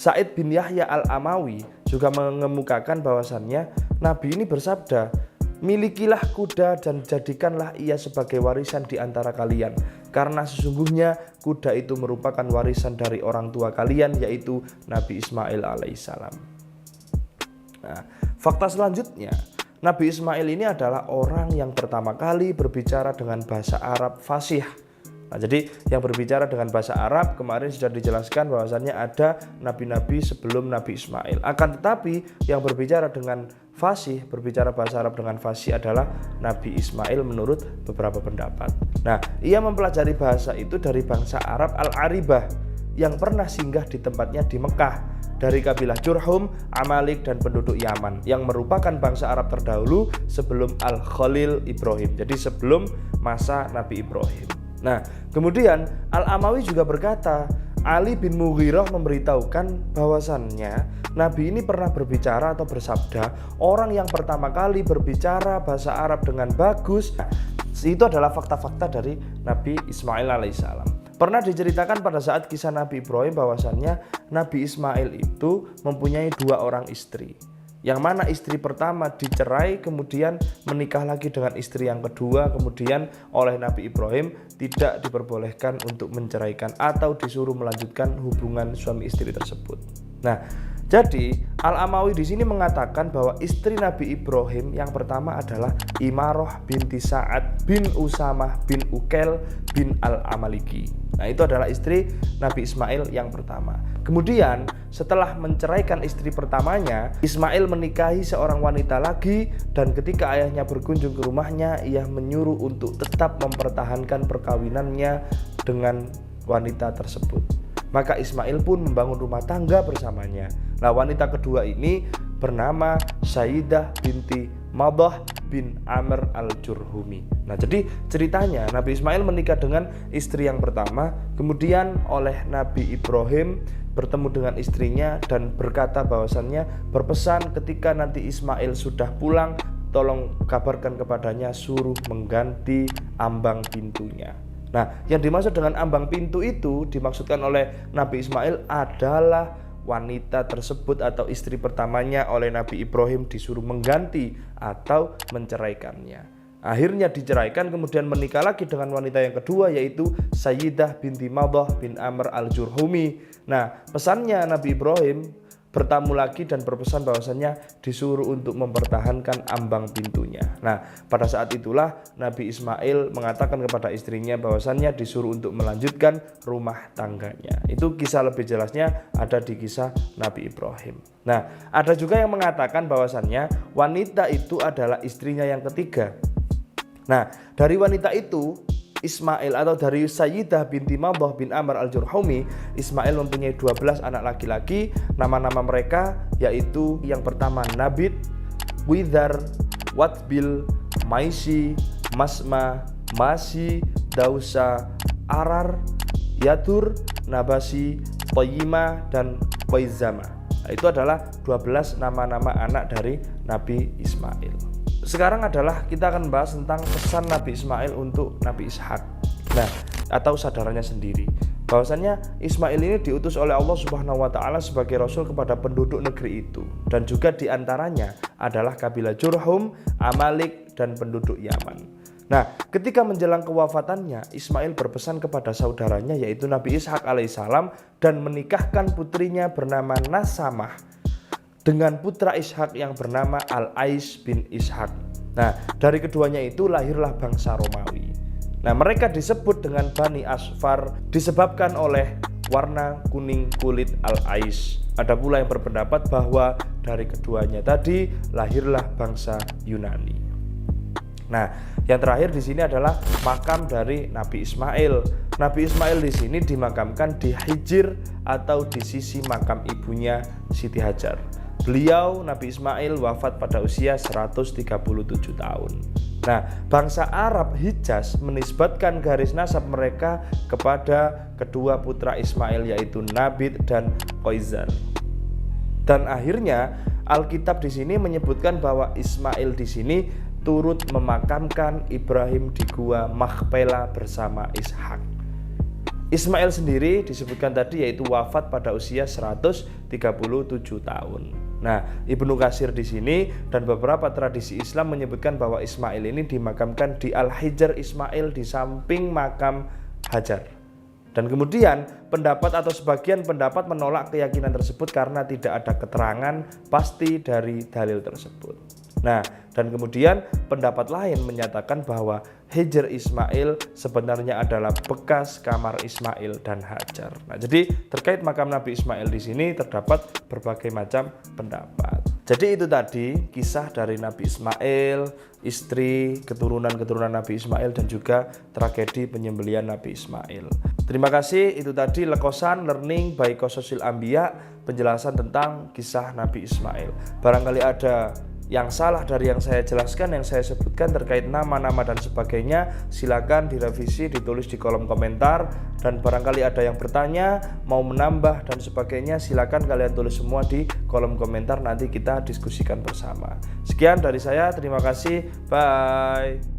Sa'id bin Yahya al-Amawi juga mengemukakan bahwasannya Nabi ini bersabda, milikilah kuda dan jadikanlah ia sebagai warisan di antara kalian, karena sesungguhnya kuda itu merupakan warisan dari orang tua kalian, yaitu Nabi Ismail alaihissalam. Nah, fakta selanjutnya, Nabi Ismail ini adalah orang yang pertama kali berbicara dengan bahasa Arab fasih. Nah, jadi yang berbicara dengan bahasa Arab kemarin sudah dijelaskan bahwasannya ada nabi-nabi sebelum Nabi Ismail. Akan tetapi yang berbicara dengan fasih, berbicara bahasa Arab dengan fasih adalah Nabi Ismail menurut beberapa pendapat. Nah, ia mempelajari bahasa itu dari bangsa Arab Al-Aribah yang pernah singgah di tempatnya di Mekah, dari kabilah Jurhum, Amalik, dan penduduk Yaman yang merupakan bangsa Arab terdahulu sebelum Al-Khalil Ibrahim, jadi sebelum masa Nabi Ibrahim. Nah, kemudian Al-Amawi juga berkata, Ali bin Mughirah memberitahukan bahwasannya Nabi ini pernah berbicara atau bersabda, orang yang pertama kali berbicara bahasa Arab dengan bagus. Nah, itu adalah fakta-fakta dari Nabi Ismail alaihissalam. Pernah diceritakan pada saat kisah Nabi Ibrahim bahwasannya Nabi Ismail itu mempunyai 2 orang istri, yang mana istri pertama dicerai, kemudian menikah lagi dengan istri yang kedua, kemudian oleh Nabi Ibrahim tidak diperbolehkan untuk menceraikan atau disuruh melanjutkan hubungan suami istri tersebut. Nah, jadi Al-Amawi di sini mengatakan bahwa istri Nabi Ibrahim yang pertama adalah Imarah binti Sa'ad bin Usamah bin Ukel bin Al-Amaliki. Nah, itu adalah istri Nabi Ismail yang pertama. Kemudian setelah menceraikan istri pertamanya, Ismail menikahi seorang wanita lagi, dan ketika ayahnya berkunjung ke rumahnya, ia menyuruh untuk tetap mempertahankan perkawinannya dengan wanita tersebut. Maka Ismail pun membangun rumah tangga bersamanya. Nah, wanita kedua ini bernama Sayyidah binti Madah bin Amr al-Jurhumi. Nah, jadi ceritanya Nabi Ismail menikah dengan istri yang pertama, kemudian oleh Nabi Ibrahim bertemu dengan istrinya dan berkata bahwasannya, berpesan ketika nanti Ismail sudah pulang, tolong kabarkan kepadanya suruh mengganti ambang pintunya. Nah, yang dimaksud dengan ambang pintu itu dimaksudkan oleh Nabi Ismail adalah wanita tersebut atau istri pertamanya oleh Nabi Ibrahim disuruh mengganti atau menceraikannya. Akhirnya diceraikan, kemudian menikah lagi dengan wanita yang kedua, yaitu Sayyidah binti Madah bin Amr al-Jurhumi. Nah, pesannya Nabi Ibrahim bertamu lagi dan berpesan bahwasannya disuruh untuk mempertahankan ambang pintunya. Nah, pada saat itulah Nabi Ismail mengatakan kepada istrinya bahwasannya disuruh untuk melanjutkan rumah tangganya. Itu kisah lebih jelasnya ada di kisah Nabi Ibrahim. Nah, ada juga yang mengatakan bahwasannya wanita itu adalah istrinya yang ketiga. Nah, dari wanita itu Ismail atau dari Sayyidah binti Madah bin Amr al-Jurhumi, Ismail mempunyai 12 anak laki-laki. Nama-nama mereka yaitu yang pertama Nabit, Widhar, Watbil, Maisi, Masma, Masi, Dausa, Arar, Yatur, Nabasi, Toyima, dan Qaizama. Nah, itu adalah 12 nama-nama anak dari Nabi Ismail. Sekarang adalah kita akan membahas tentang pesan Nabi Ismail untuk Nabi Ishak. Nah, atau saudaranya sendiri. Bahwasannya Ismail ini diutus oleh Allah Subhanahu wa taala sebagai rasul kepada penduduk negeri itu, dan juga diantaranya adalah kabilah Jurhum, Amalik, dan penduduk Yaman. Nah, ketika menjelang kewafatannya, Ismail berpesan kepada saudaranya yaitu Nabi Ishak alaihissalam dan menikahkan putrinya bernama Nasamah dengan putra Ishak yang bernama Al-Ais bin Ishak. Nah, dari keduanya itu lahirlah bangsa Romawi. Nah, mereka disebut dengan Bani Asfar disebabkan oleh warna kuning kulit Al-Ais. Ada pula yang berpendapat bahwa dari keduanya tadi lahirlah bangsa Yunani. Nah, yang terakhir di sini adalah makam dari Nabi Ismail. Nabi Ismail di sini dimakamkan di Hijr atau di sisi makam ibunya Siti Hajar. Beliau Nabi Ismail wafat pada usia 137 tahun. Nah, bangsa Arab Hijaz menisbatkan garis nasab mereka kepada kedua putra Ismail yaitu Nabit dan Qaizar. Dan akhirnya Alkitab di sini menyebutkan bahwa Ismail di sini turut memakamkan Ibrahim di gua Makhpela bersama Ishak. Ismail sendiri disebutkan tadi yaitu wafat pada usia 137 tahun. Nah, Ibnu Katsir di sini dan beberapa tradisi Islam menyebutkan bahwa Ismail ini dimakamkan di Al-Hijr Ismail di samping makam Hajar. Dan kemudian pendapat atau sebagian pendapat menolak keyakinan tersebut karena tidak ada keterangan pasti dari dalil tersebut. Nah, dan kemudian pendapat lain menyatakan bahwa Hijr Ismail sebenarnya adalah bekas kamar Ismail dan Hajar. Nah, jadi terkait makam Nabi Ismail di sini terdapat berbagai macam pendapat. Jadi itu tadi kisah dari Nabi Ismail, istri, keturunan-keturunan Nabi Ismail dan juga tragedi penyembelihan Nabi Ismail. Terima kasih, itu tadi lekosan learning by Qososil Anbiya, penjelasan tentang kisah Nabi Ismail. Barangkali ada yang salah dari yang saya jelaskan, yang saya sebutkan terkait nama-nama dan sebagainya, silakan direvisi, ditulis di kolom komentar. Dan barangkali ada yang bertanya, mau menambah dan sebagainya, silakan kalian tulis semua di kolom komentar, nanti kita diskusikan bersama. Sekian dari saya, terima kasih, bye.